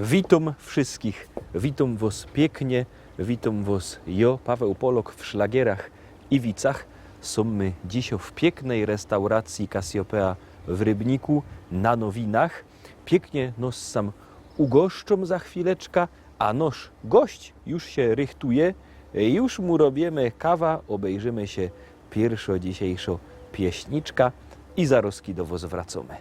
Witam wszystkich, witam was pięknie, witam was ja, Paweł Polok w Szlagierach i Wicach. Są my dzisiaj w pięknej restauracji Cassiopeia w Rybniku na Nowinach. Pięknie nos sam ugoszczą za chwileczkę, a nasz gość już się rychtuje, już mu robimy kawa, obejrzymy się pierwszo dzisiejszo pieśniczka i zaroski do was wracamy.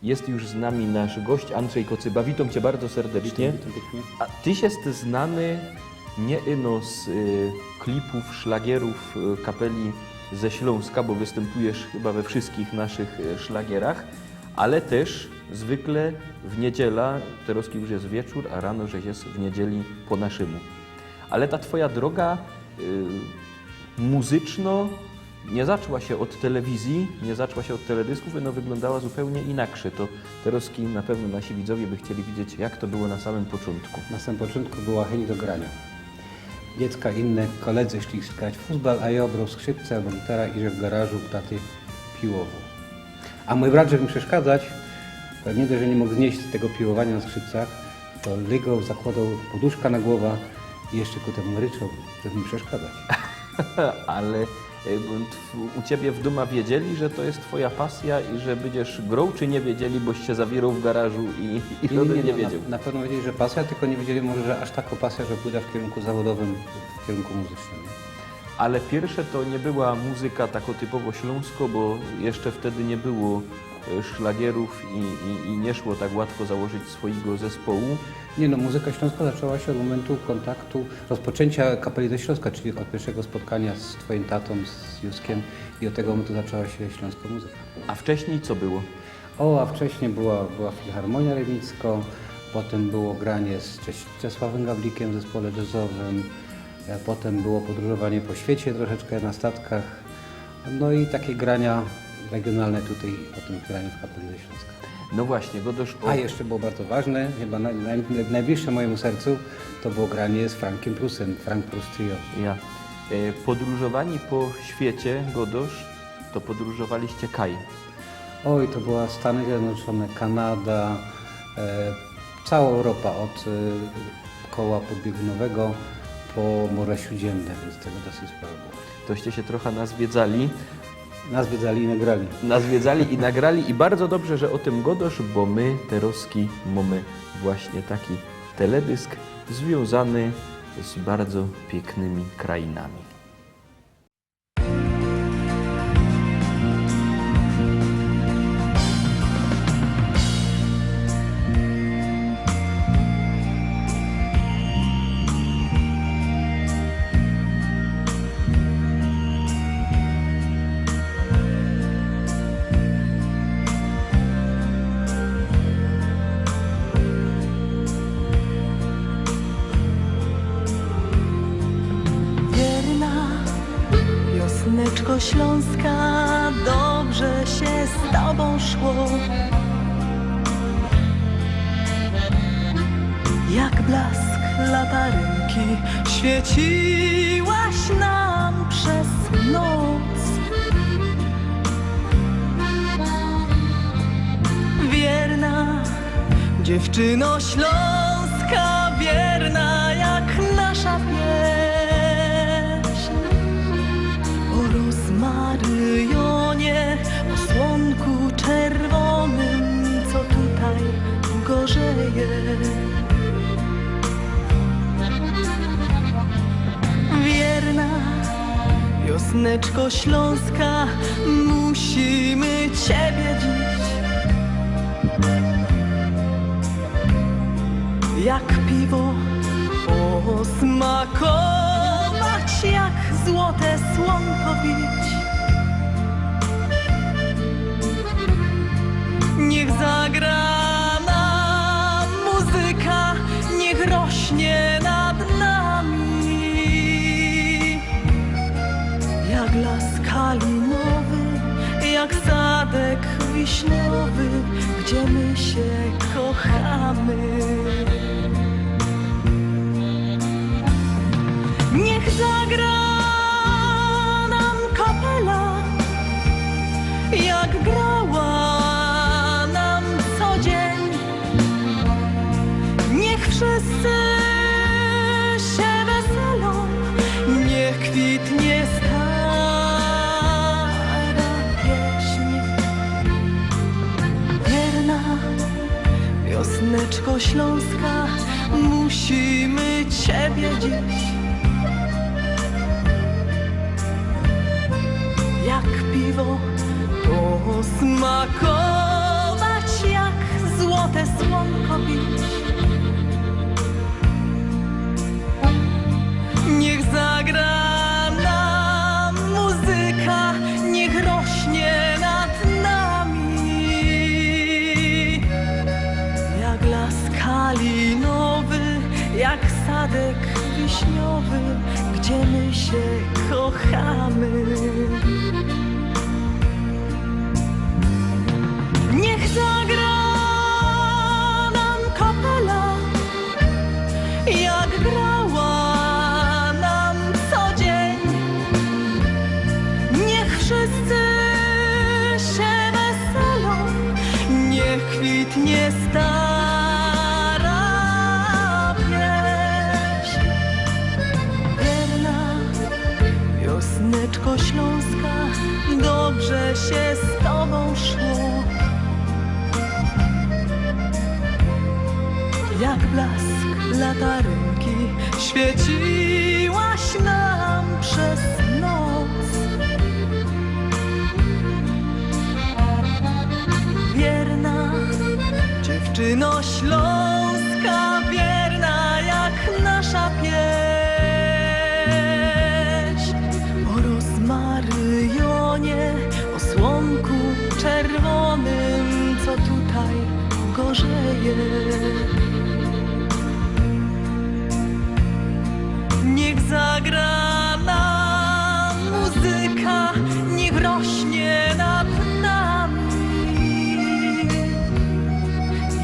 Jest już z nami nasz gość Andrzej Kocyba. Witam Cię bardzo serdecznie. Witam pięknie. A Tyś jest znany nie ino z klipów, szlagierów kapeli ze Śląska, bo występujesz chyba we wszystkich naszych szlagierach, ale też zwykle w niedziela, teraz już jest wieczór, a rano, że jest w niedzieli po naszemu. Ale ta Twoja droga muzyczno nie zaczęła się od telewizji, nie zaczęła się od teledysków, no wyglądała zupełnie inaczej. To teraz na pewno nasi widzowie by chcieli widzieć, jak to było na samym początku. Na samym początku była chęć do grania. Dziecka inne, koledzy szli grać w futbol, a ja brał skrzypce albo gitara i że w garażu taty piłował. A mój brat, żeby mi przeszkadzać, to nie dość, że nie mógł znieść tego piłowania na skrzypcach, to lygał, zakładał poduszka na głowę i jeszcze ku temu ryczał, żeby mi przeszkadzać. Ale u Ciebie w domu wiedzieli, że to jest Twoja pasja i że będziesz grał, czy nie wiedzieli, boś się zawierał w garażu i nie wiedział? Na pewno wiedzieli, że pasja, tylko nie wiedzieli może, że aż taka pasja, że pójdę w kierunku zawodowym, w kierunku muzycznym. Ale pierwsze to nie była muzyka tako typowo śląsko, bo jeszcze wtedy nie było szlagierów i nie szło tak łatwo założyć swojego zespołu. Nie no, muzyka śląska zaczęła się od momentu kontaktu, rozpoczęcia Kapeli ze Śląska, czyli od pierwszego spotkania z twoim tatą, z Józkiem i od tego momentu zaczęła się śląska muzyka. A wcześniej co było? A wcześniej była Filharmonia Rybnicka, potem było granie z Czesławem Gawlikiem w zespole jazzowym, potem było podróżowanie po świecie troszeczkę na statkach, no i takie grania regionalne tutaj, potem granie w Kapeli ze Śląska. No właśnie, Godosz... A jeszcze było bardzo ważne, chyba najbliższe mojemu sercu, to było granie z Frankiem Prusem, Frank Prus Trio. Ja. Podróżowani po świecie, Godosz, to podróżowaliście kaj. Oj, to była Stany Zjednoczone, Kanada, cała Europa od koła podbiegunowego po Morze Śródziemne, więc tego dosyć sporo było. Toście się trochę nazwiedzali. Nazwiedzali i nagrali. Nazwiedzali i nagrali i bardzo dobrze, że o tym Godosz, bo my Teroski mamy właśnie taki teledysk związany z bardzo pięknymi krainami. Wiosneczko Śląska, dobrze się z tobą szło. Jak blask latarynki świeciłaś nam przez noc. Wierna dziewczyno śląska, wierna jak nasza pieśń. O rozmaryjonie, o słonku czerwonym, co tutaj gorzeje. Wierna wiosneczko Śląska, musimy ciebie dziś jak piwo osmakować, jak złote słonko pić. Niech zagra nam muzyka, niech rośnie nad nami. Jak las kalinowy, jak sadek wiśniowy, gdzie my się kochamy. Niech zagra nam kapela, jak grała nam co dzień. Niech wszyscy się weselą, niech kwitnie stara pieśń. Wierna wiosneczko Śląska, musimy ciebie dziś jak piwo posmakować, jak złote słonko pić. Niech zagra nam muzyka, niech rośnie nad nami. Jak las kalinowy, jak sadek wiśniowy, gdzie my się kochamy. Niech zagra nam kapela, jak grała nam co dzień. Niech wszyscy się weselą, niech kwitnie stara pieśń. Wierna wiosneczko Śląska, dobrze się z tobą szło. Jak blask latarynki świeciłaś nam przez Tobie. Niech zagra nam muzyka, niech rośnie nad nami.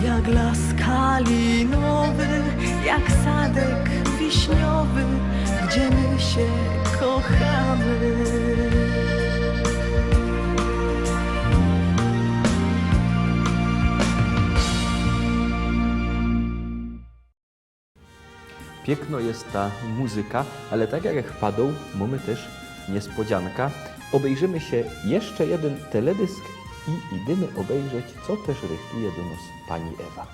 Jak las kalinowy, jak sadek wiśniowy, gdzie my się kochamy. Piękno jest ta muzyka, ale tak jak wpadł, mamy też niespodzianka. Obejrzymy się jeszcze jeden teledysk i idziemy obejrzeć, co też rychtuje do nas pani Ewa.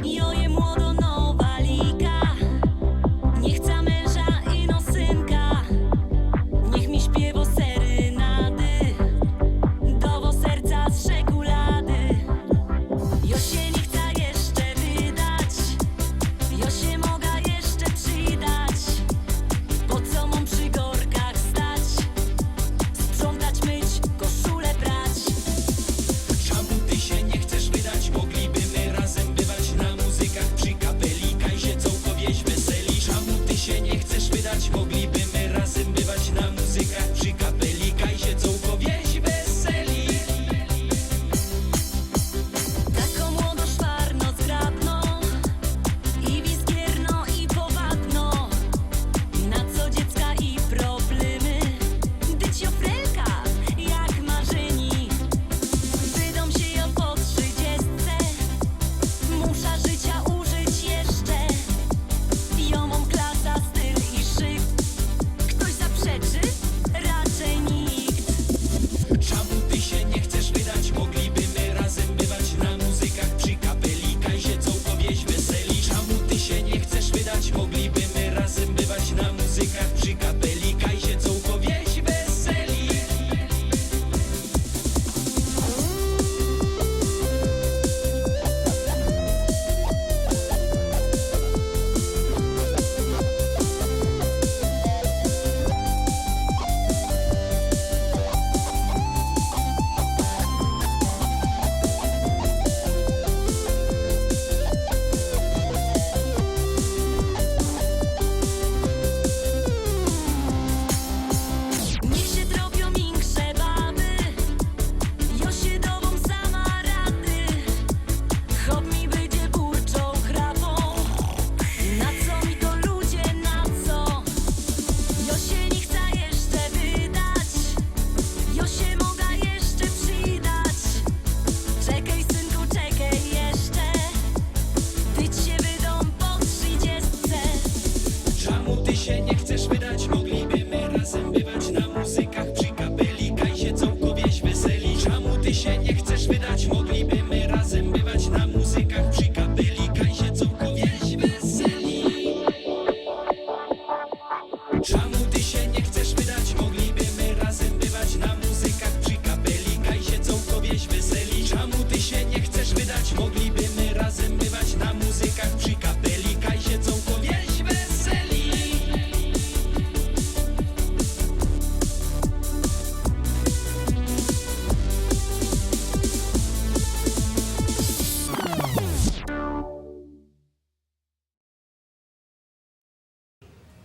Joje młodo nowa liga, nie chce męża i no synka. Niech mi śpiewo serynady, dowo serca z czekolady. Jo się nie chce jeszcze wydać, jo się mogę jeszcze przydać. Po co mam przy gorkach stać, sprzątać, myć, koszulę prać. Czemu ty się nie chcesz wydać? Mogliby my razem bywać na muzykach przy kapeli Kajzie Cołkowieś weseli. Czemu ty się nie chcesz wydać? Mogliby my razem bywać na muzykach przy kapeli Kajzie Cołkowieś weseli. Taką młodo szwarno, zgrabno i wizgierno i powabno. Na co dziecka i problemy, dyć jofrelka jak marzeni. Wydom się ją po 30, musza życia użyć jeszcze. Jomą klasa, styl i szyk. Ktoś zaprzeczy? Raczej nikt. Czemu ty się nie chcesz wydać? Mogliby my razem bywać na muzykach przy kapeli Kajzie Cołkowieś weseli. Czemu ty się nie chcesz wydać? Mogliby my razem bywać na muzykach przy kapeli Kajzie Cołkowieś weseli. Niech się tropią miększe baby, jo się dową sama rady. Chop mi będzie burczą chrapą, na co mi to ludzie, na co? Jo się nie chce jeszcze wydać, jo się mogę jeszcze przydać. Czekaj synku, czekaj jeszcze, tyć się wydą po 30. Czemu ty się nie chcesz wydać? Mogliby my razem bywać na muzykach przy kapeli Kajzie Cołkowieś weseli. Czemu ty się nie chcesz wydać? Mogliby my razem bywać na muzykach przy kapeli Kajzie Cołkowieś weseli. Czemu ty się nie chcesz wydać? Mogliby my razem bywać na muzykach przy kapeli Kajzie Cołkowieś weseli. Czemu ty się nie chcesz wydać? Mogliby my razem bywać na muzykach przy kapeli Kajzie Cołkowieś weseli.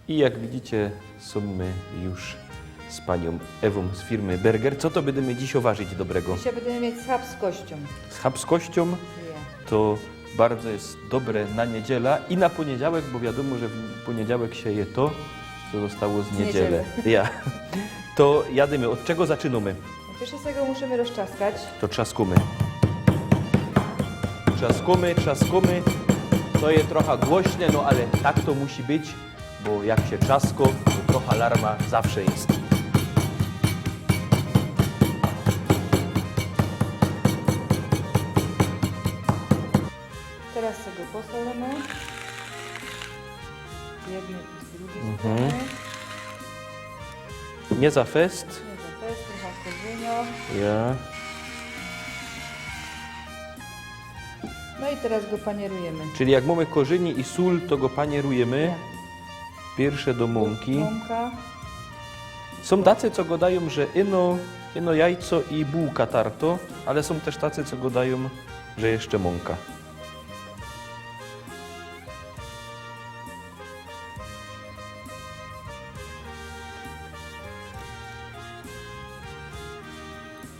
I jak widzicie, są my już z panią Ewą z firmy Berger. Co to będziemy dziś oważyć dobrego? Dzisiaj będziemy mieć schab z kością. Z chabskością to bardzo jest dobre na niedziela i na poniedziałek, bo wiadomo, że w poniedziałek się je to, co zostało z niedzielę. Ja. To jadymy. Od czego zaczynamy? Pierwsze z tego musimy rozczaskać. To trzaskumy. Trzaskamy. To jest trochę głośne, no ale tak to musi być, bo jak się trzasko, to trochę alarma zawsze jest. Teraz sobie posolimy. Z jednej i z drugiej strony. Nie za fest. Nie za to jest trochę korzynio. Ja. No i teraz go panierujemy. Czyli jak mamy korzenie i sól, to go panierujemy. Pierwsze do mąki. Mąka. Są tacy, co go dają, że ino jajco i bułka tarto, ale są też tacy, co go dają, że jeszcze mąka.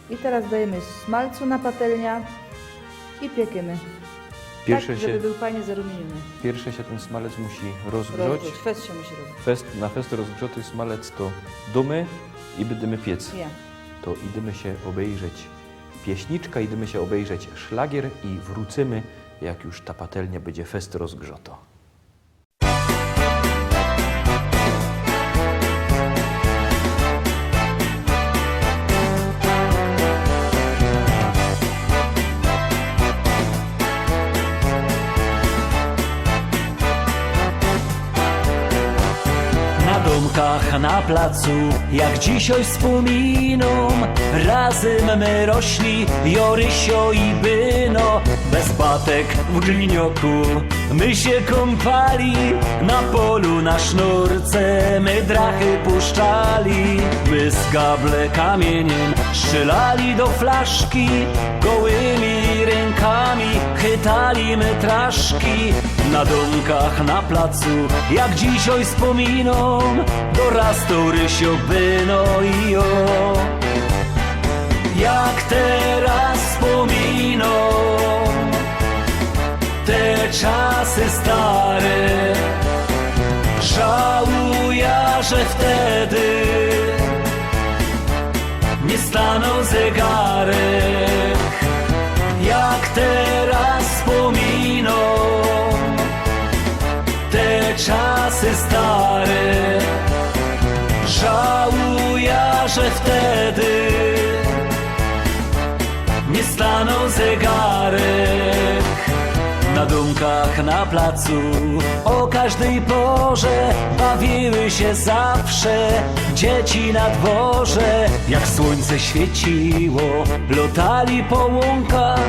I teraz dajemy smalcu na patelnia i piekiemy. Pierwsze Tak, się, żeby był fajnie zarumieniony. pierwsze się ten smalec musi rozgrzać. Fest się musi rozgrzać. Na fest rozgrzaty smalec to domy i będziemy piec. Ja. To idziemy się obejrzeć pieśniczka, idziemy się obejrzeć szlagier i wrócimy, jak już ta patelnia będzie fest rozgrzato. Na domkach, na placu, jak dzisiaj wspominą, razem my rośli, Jorysio i Byno. Bez batek w glinioku my się kąpali, na polu na sznurce my drachy puszczali. My z gable kamieniem strzelali do flaszki, gołymi rękami chytali my traszki. Na domkach, na placu, jak dzisiaj wspominą, dorastał Rysio, Byno i jo. Jak teraz wspominą te czasy stare, żałuję, że wtedy nie stanął zegarek. Jak teraz wspominą te czasy stare, żałuję, że wtedy nie stanął zegarek. Na domkach, na placu, o każdej porze bawiły się zawsze dzieci na dworze. Jak słońce świeciło, lotali po łąkach,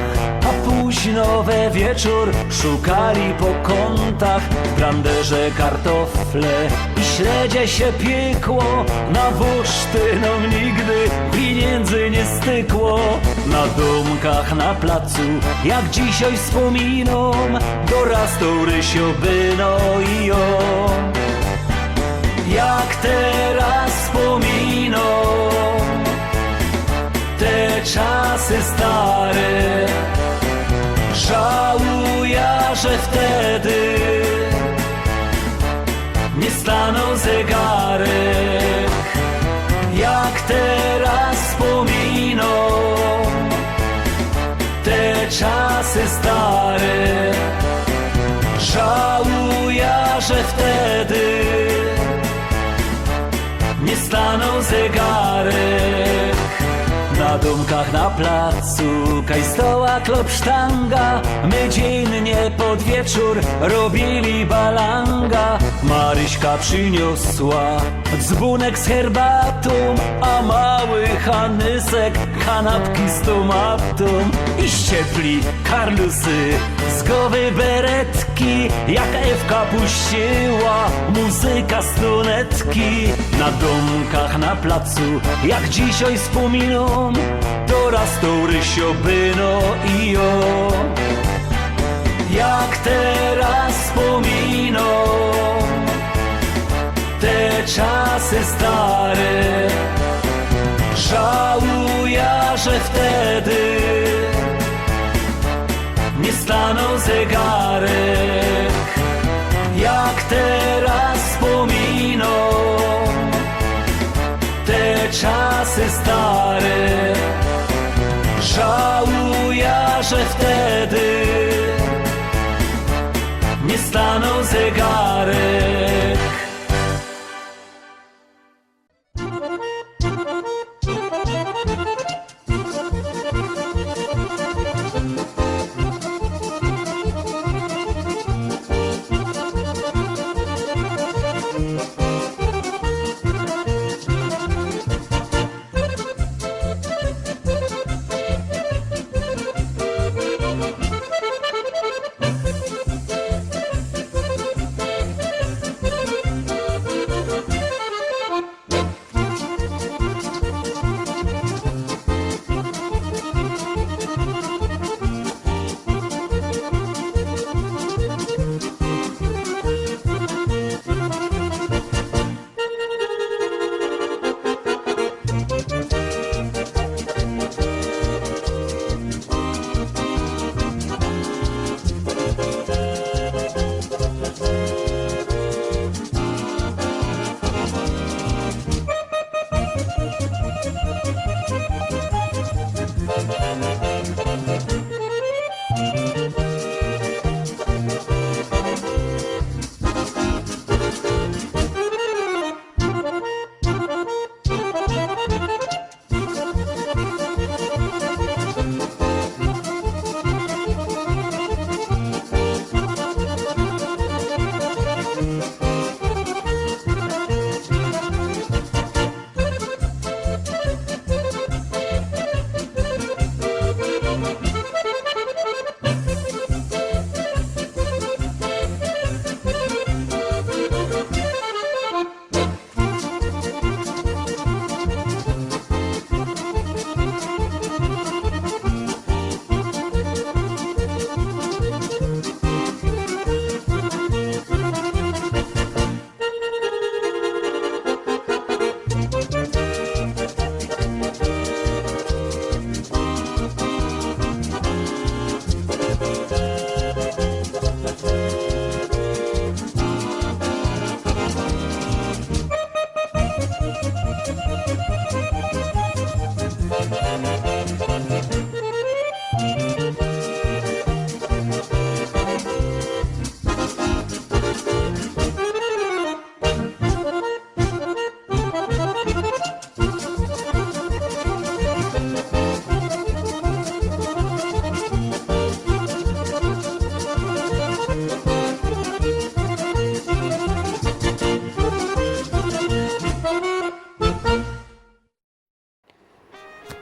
a późno we wieczór szukali po kątach. W branderze kartofle i śledzie się piekło, na bursztynom nigdy pieniędzy nie stykło. Na domkach, na placu, jak dzisiaj wspominą, dorastał Rysio, Byno i jo. Jak teraz wspominą te czasy stare, żałuję, że wtedy nie stanął zegarek. Jak teraz wspominą te czasy stare, żałuję, że wtedy nie stanął zegarek. Na domkach, na placu, kaj stoła klopsztanga, my dziennie pod wieczór robili balanga. Maryśka przyniosła dzwonek z herbatą, a mały Hanysek kanapki z tomatą. I ściepli karlusy z głowy beretki, jak Ewka puściła muzyka z tunetki. Na domkach, na placu, jak dzisiaj wspominą, dorastał Rysio, Byno i jo. Jak teraz wspominą te czasy stare, żałuję, że wtedy nie stanął zegarek. Jak teraz wspominą te czasy stare, żałuję, że wtedy nie stanął zegarek.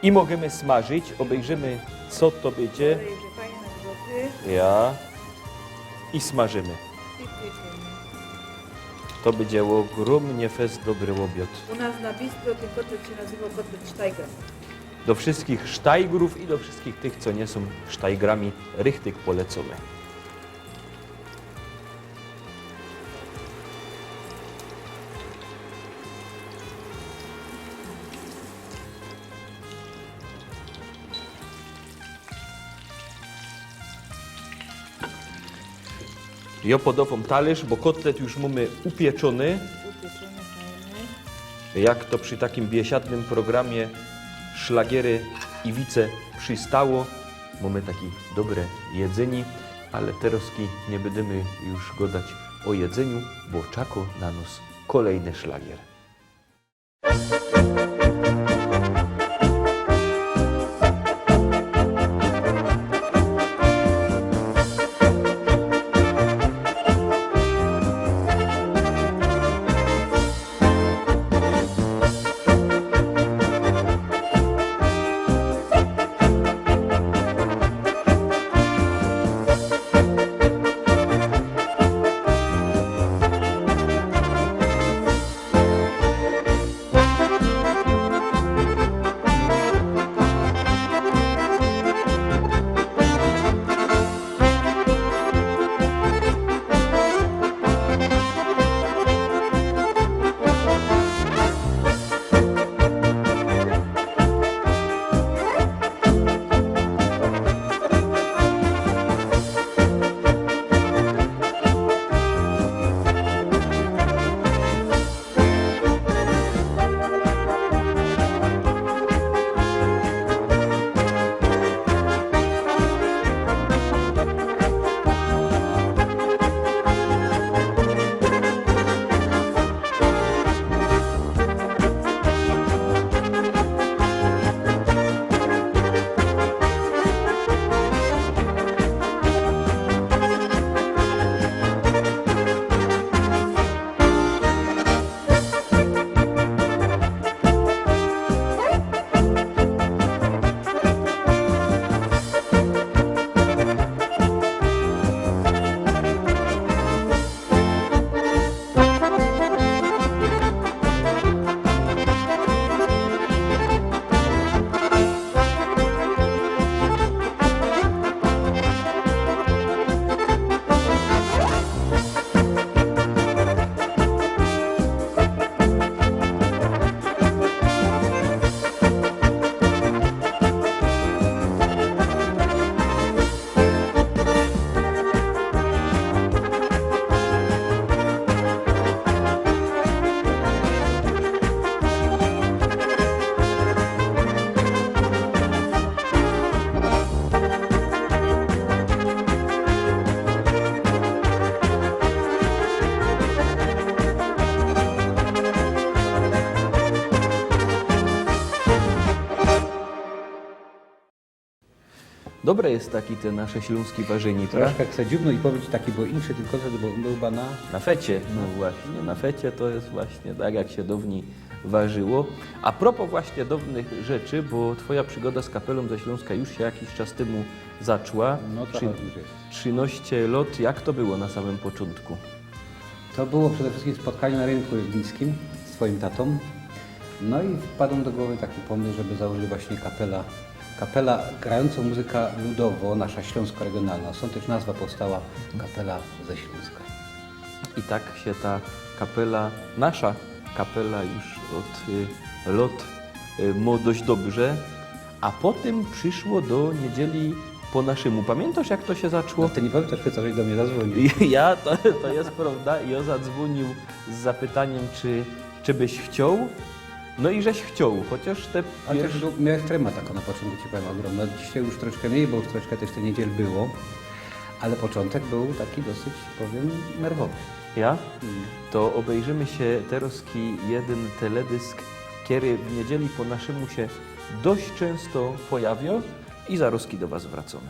I możemy smażyć, obejrzymy co to będzie. Olej już fajnie nagrzany Ja. I smażymy. i piekemy. To będzie ogromnie fest dobry obiad. U nas na bistro ten kotlet się nazywał kotlet Steiger. Do wszystkich sztajgrów i do wszystkich tych, co nie są sztajgrami, richtig polecamy. Ja podawam talerz, bo kotlet już mamy upieczony. Upieczony, fajny. Jak to przy takim biesiadnym programie Szlagiery i Wice przystało. Mamy takie dobre jedzenie, ale teroski nie będziemy już gadać o jedzeniu, bo czako na nos kolejny szlagier. Dobre jest taki te nasze śląskie warzenie, prawda? Troszkę chcę dziubnąć i powiedzieć taki, bo inszy tylko, bo był chyba na... Na fecie, no właśnie, na fecie to jest właśnie tak, jak się dawniej ważyło. A propos właśnie dawnych rzeczy, bo twoja przygoda z kapelą ze Śląska już się jakiś czas temu zaczęła. No to już jest. 13 lat, jak to było na samym początku? To było przede wszystkim spotkanie na rynku rybnickim z twoim tatą. No i wpadł do głowy taki pomysł, żeby założyć właśnie kapela grającą muzykę ludowo, nasza śląsko-regionalna. Stąd też nazwa powstała Kapela ze Śląska. I tak się ta kapela, nasza kapela już od lat ma dość dobrze, a potem przyszło do niedzieli po naszemu. Pamiętasz, jak to się zaczęło? No ty nie pamiętasz, żeś do mnie zadzwonił. Ja, to jest prawda, ja zadzwonił z zapytaniem, czy byś chciał. No i żeś chciał, chociaż te Ale pierwsze... też miałeś trema taką na początku, ci powiem, ogromna. Dzisiaj już troszkę mniej, bo już troszkę też tej niedziel było. Ale początek był taki dosyć, powiem, nerwowy. Ja? To obejrzymy się teroski jeden teledysk, który w niedzieli po naszemu się dość często pojawia i zaroski do was wracamy.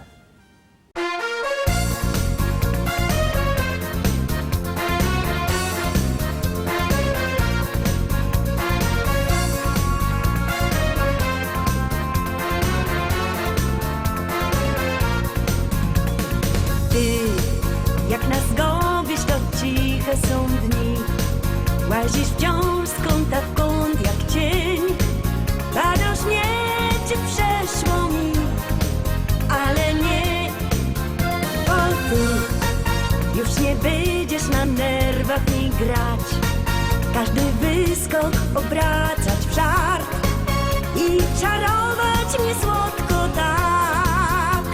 zacznij grać, każdy wyskok obracać w żart i czarować mnie słodko tak.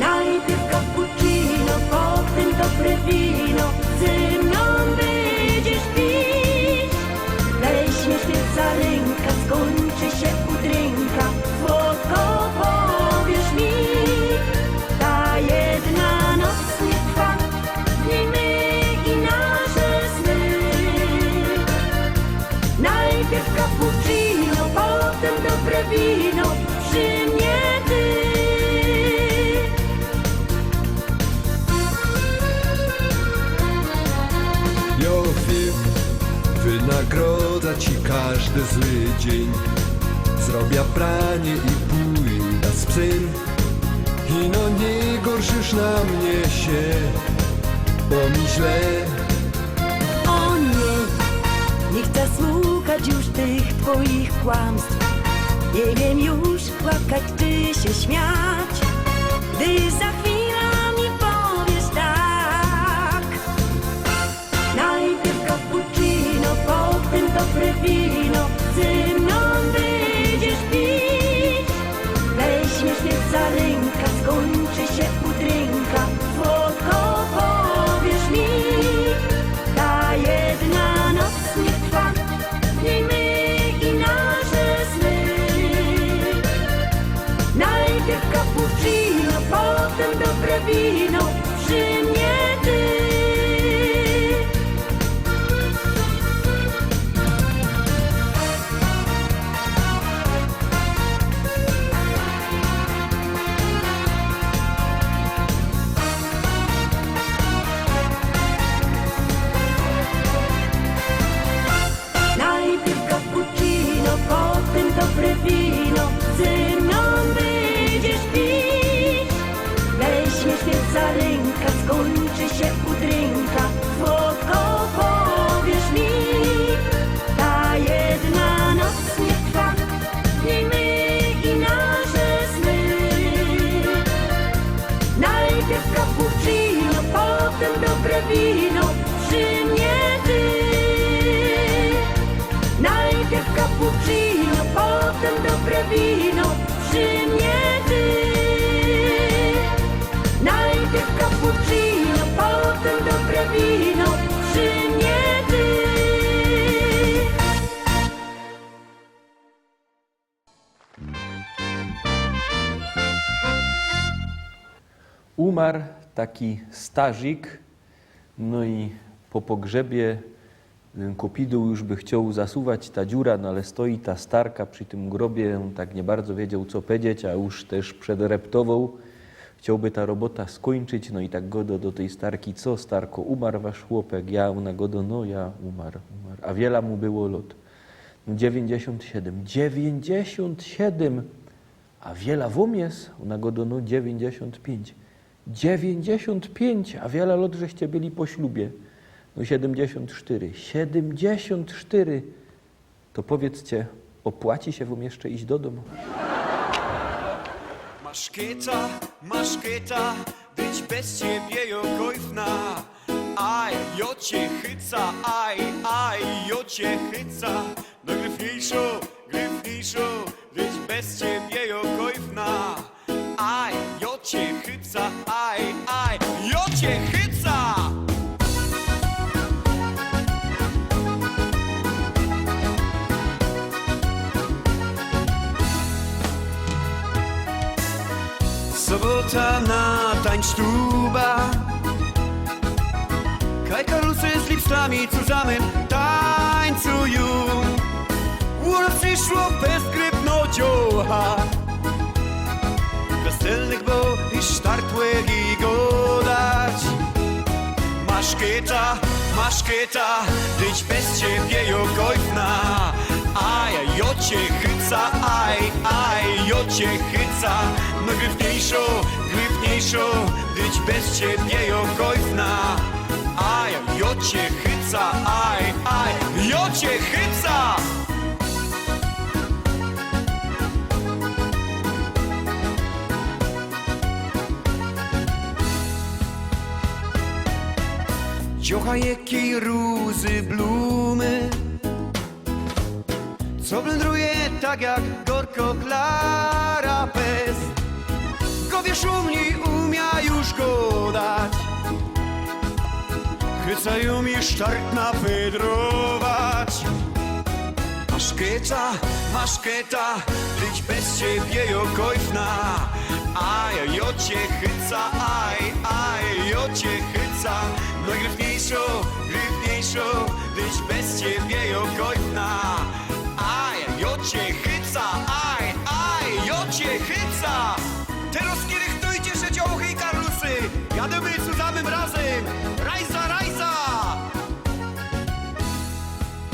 Najpierw cappuccino, potem dobre wino, ze mną będziesz pić. Weźmiesz mnie za rękę, skończy się udręka, słodko powiesz mi. Ta jedna noc nie trwa, nie my i nasze sny. Najpierw cappuccino, potem dobre wino, przy mnie ty. Jo wiem, wynagrodza ci każdy zły dzień. Zrobię pranie i pójdę z psem. I no nie gorszysz na mnie się, bo mi źle. O nie chcę słuchać już tych twoich kłamstw. Nie wiem już płakać czy się śmiać, gdy za chwilę mi powiesz tak. Najpierw cappuccino, potem dobre wino, ze mną będziesz pić. Weźmiesz mnie za rękę, skończy się udręka, słodko powiesz mi. Ta jedna noc nie trwa, nie my i nasze sny. Najpierw cappuccino, potem dobre wino, przy mnie ty. Najpierw cappuccino, potem dobre wino, ze mną będziesz pić. Weźmiesz mnie za rękę, skończy się udręka, słodko powiesz mi. Ta jedna noc nie trwa, nie my i nasze sny. Najpierw cappuccino, potem dobre wino, przy mnie ty. Najpierw cappuccino, potem dobre wino, przy mnie ty. Najpierw cappuccino, potem dobre wino, przy mnie ty. Umarł taki stażyk, no i po pogrzebie kopidł już by chciał zasuwać ta dziura, no ale stoi ta starka przy tym grobie, on tak nie bardzo wiedział co powiedzieć, a już też przedreptował. Chciałby ta robota skończyć, no i tak godo do tej starki, co starko, umarł wasz chłopek, ja ona godo, no ja umarł, a wiele mu było lat. No 97, a wiele wam jest, ona godo, no 95, a wiele lat żeście byli po ślubie. No 74, to powiedzcie, opłaci się wam jeszcze iść do domu? Masz kieta, być bez ciebie jokojfna. Aj, jo cię chyca, aj, jo cię chyca. No gryfniejszo, być bez ciebie jokojfna. Aj, jo cię chyca, aj, jo cię chyca. Sobota na tańsztuba. Kaj karusy z lipstami zusammen tańcują. Uro przyszło bezgrypno dzioła. Weselnych bo i sztartłych i godać. Masz kieta, być bez ciebie jokojfna. Aj, jo cię chyca, aj, jo cię chyca. No gryfniejszo, być bez ciebie jokojfna. Aj, jo cię chyca, aj, jo cię chyca. Ciocha jakiej rózy blumy, co wędruje tak jak gorko klara pes. Go wiesz umia już go dać, chycają mi sztart napedrować. Maszketa, być bez ciebie jokojfna. Aj, jo cię chyca, aj, jo cię chyca. No i gryfniejszo, być bez ciebie jokojfna. Aj, jo cię chyca, aj, jo cię chyca. Teraz kiedy chtujcie się dziołchy i karlusy, jademy cudzanym razem, rajza!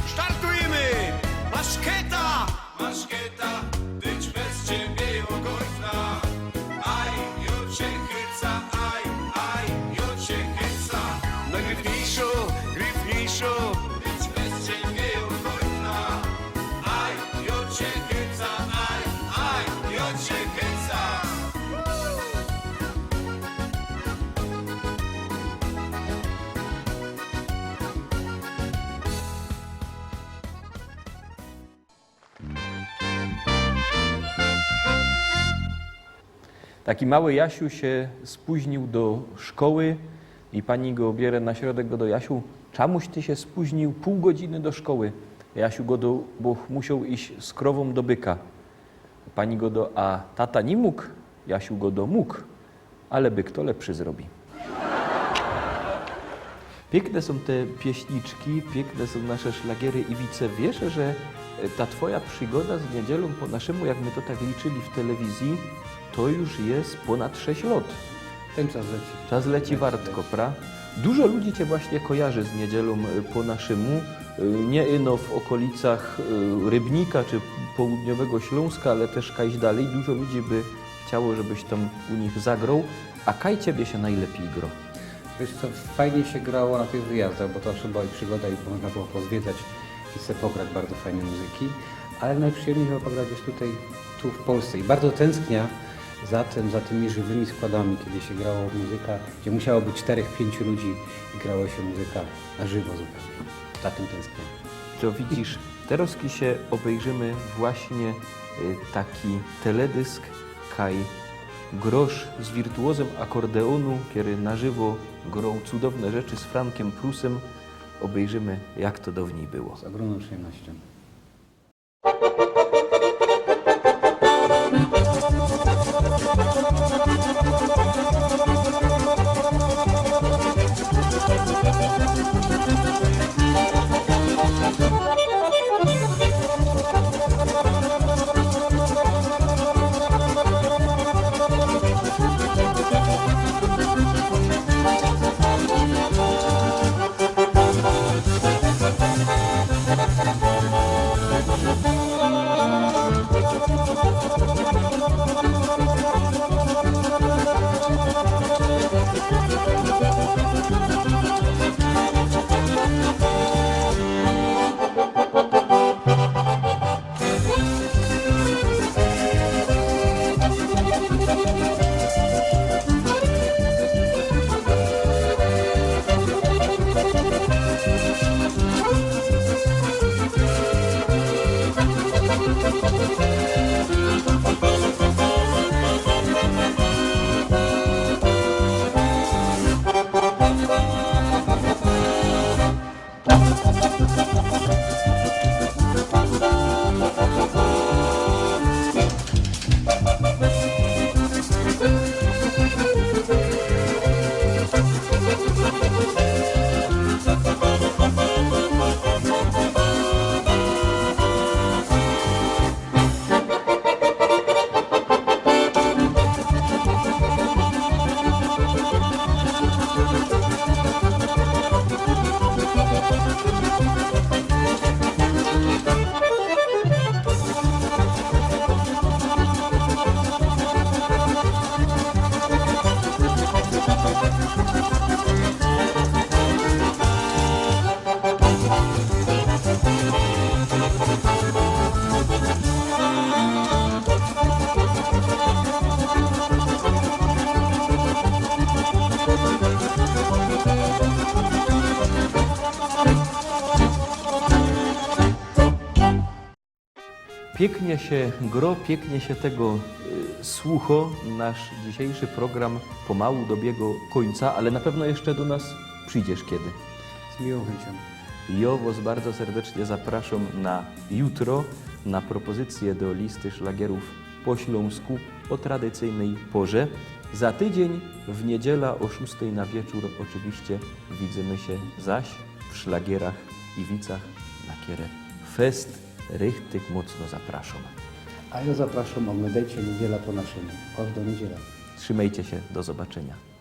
Startujemy! Maszketa, być bez ciebie jogojna. Aj, jo cię chyca, aj, jo cię chyca. No gryfniejszo, być bez ciebie jogojna. Aj, jo cię chyca, aj, jo cię chyca. Taki mały Jasiu się spóźnił do szkoły i pani go bierze na środek go do Jasiu. Czemuś ty się spóźnił pół godziny do szkoły? Jasiu go do, bo musiał iść z krową do byka. Pani go do, a tata nie mógł. Jasiu go do mógł, ale byk to lepszy zrobi. Piękne są te pieśniczki, piękne są nasze szlagiery i wice. Wiesz, że ta twoja przygoda z Niedzielą po naszemu, jak my to tak liczyli w telewizji, to już jest ponad 6 lat. Ten czas leci. Czas leci wartko, pra? Dużo ludzi cię właśnie kojarzy z Niedzielą po naszemu. Nie ino w okolicach Rybnika czy południowego Śląska, ale też kajś dalej. Dużo ludzi by chciało, żebyś tam u nich zagrał. A kaj ciebie się najlepiej gro? Wiesz co, fajnie się grało na tych wyjazdach, bo to była i przygoda i można było pozwiedzać i sobie pograć bardzo fajne muzyki, ale najprzyjemniej chyba pograć jest tutaj, tu w Polsce i bardzo tęsknię za tymi żywymi składami, kiedy się grało muzyka, gdzie musiało być 4-5 ludzi i grało się muzyka na żywo zupełnie. Za tym tęsknię. To widzisz, teraz się obejrzymy właśnie taki teledysk kaj Grosz z wirtuozem akordeonu, kiedy na żywo grał cudowne rzeczy z Frankiem Prusem. Obejrzymy, jak to dawniej było. Z ogromną przyjemnością. Pięknie się gro, pięknie się tego słucho. Nasz dzisiejszy program pomału dobiega końca, ale na pewno jeszcze do nas przyjdziesz kiedy. Z miłą chęcią. Ja Was bardzo serdecznie zapraszam na jutro, na propozycję do listy szlagierów po śląsku o tradycyjnej porze. Za tydzień w niedziela o 6 na wieczór oczywiście widzimy się zaś w szlagierach i wicach na kierę fest. Richtig mocno zapraszam. A ja zapraszam, oglądajcie niedziela po naszemu. Aż do niedziela. Trzymajcie się, do zobaczenia.